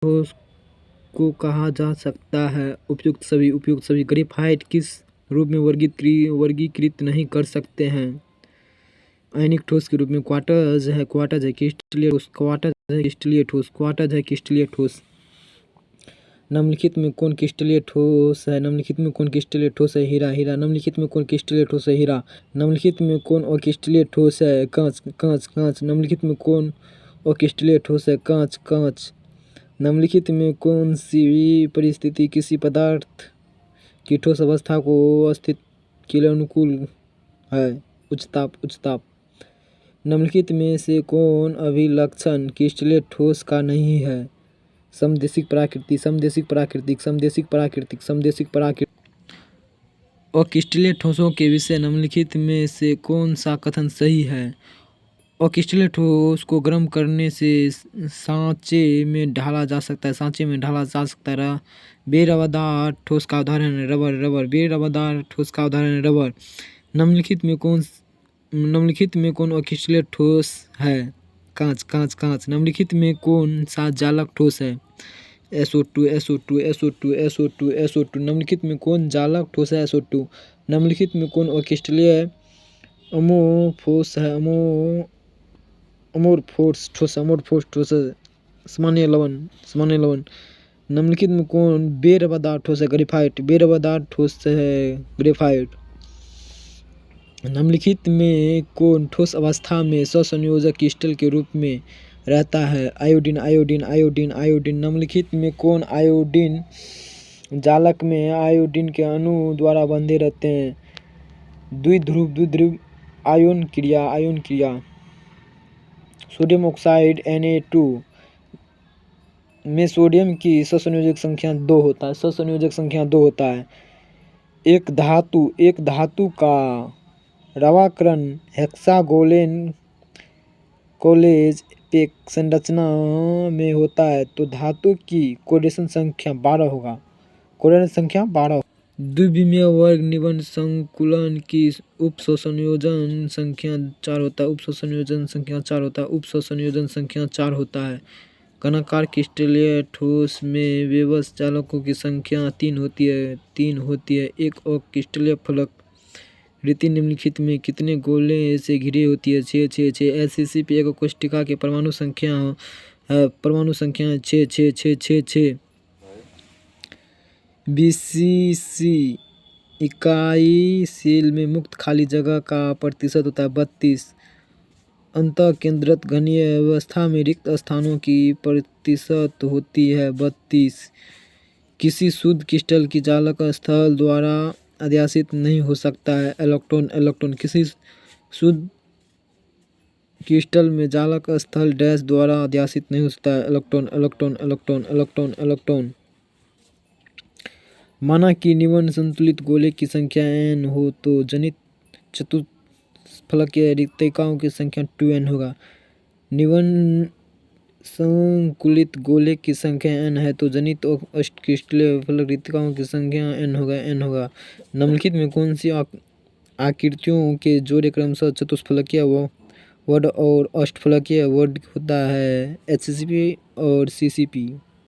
ठोस को कहा जा सकता है? उपयुक्त सभी। ग्रेफाइट किस रूप में वर्गीकृत नहीं कर सकते हैं? आयनिक ठोस के रूप में। क्वार्टज है क्रिस्टलीय ठोस। निम्नलिखित में कौन क्रिस्टलीय ठोस है? हीरा। निम्नलिखित में कौन क्रिस्टलीय ठोस है? हीरा। निम्नलिखित में कौन अक्रिस्टलीय ठोस है? कांच। निम्नलिखित में कौन अक्रिस्टलीय ठोस है? कांच। निम्नलिखित में कौन सी परिस्थिति किसी पदार्थ की ठोस अवस्था को अस्तित्व के लिए अनुकूल है? उच्च ताप। निम्नलिखित में से कौन अभिलक्षण क्रिस्टलीय ठोस का नहीं है? समदैशिक प्राकृतिक। अक्रिस्टलीय ठोसों के विषय निम्नलिखित में से कौन सा कथन सही है? अक्रिस्टलीय ठोस को गर्म करने से सांचे में ढाला जा सकता है। बेरवादार ठोस का उदाहरण है रबर। निम्नलिखित में कौन अक्रिस्टलीय ठोस है? कांच। निम्नलिखित में कौन सा जालक ठोस है? SO2। निम्नलिखित में कौन जालक ठोस है? SO2। निम्नलिखित में कौन अक्रिस्टलीय अमोर्फोस है? अमोर्फोस ठोस है। सामान्य लवण। निम्नलिखित में कौन बेरवादार ठोस है? ग्रेफाइट। निम्नलिखित में कौन ठोस अवस्था में सहसंयोजक क्रिस्टल के रूप में रहता है? आयोडीन। निम्नलिखित में कौन आयोडीन जालक में आयोडीन के अणु द्वारा बंधे रहते हैं? द्विध्रुव आयन क्रिया। सोडियम ऑक्साइड Na2 में सोडियम की सहसंयोजक संख्या 2 होता है। एक धातु का रवाकरण हेक्सागोनल संरचना में होता है तो धातु की कोऑर्डिनेशन संख्या 12 होगा। द्विविमीय वर्ग निबंध संकुलन की उप संयोजन संख्या 4 होता है। घनाकार क्रिस्टलीय ठोस में बेबस जालकों की संख्या 3 होती है। एक अक्रिस्टलीय फलक रिक्ति निम्नलिखित में कितने गोले से घिरी होती है? 6। HCCP एक कोशिका की परमाणु संख्या है 6। BCC इकाई सेल में मुक्त खाली जगह का प्रतिशत होता है 32। अंतःकेंद्रक घनीय अवस्था में रिक्त स्थानों की प्रतिशत होती है 32। किसी शुद्ध क्रिस्टल की जालक स्थल द्वारा अध्यासित नहीं हो सकता है। इलेक्ट्रॉन। किसी शुद्ध क्रिस्टल में जालक स्थल डैश द्वारा अध्यासित नहीं हो सकता है। इलेक्ट्रॉन। माना कि निबंध संतुलित गोले की संख्या n हो तो जनित चतुष्फलकीय रिक्तिकाओं की संख्या 2n होगा। निबंध संकुलित गोले की संख्या n है तो जनित अष्टक्रिस्टलीय फलक रिक्तिकाओं की संख्या n होगा। निम्नलिखित में कौन सी आकृतियों के जोड़े क्रमशः चतुष्फलकीय वुड और अष्टफलकीय वुड होता है? HCCP और CCP।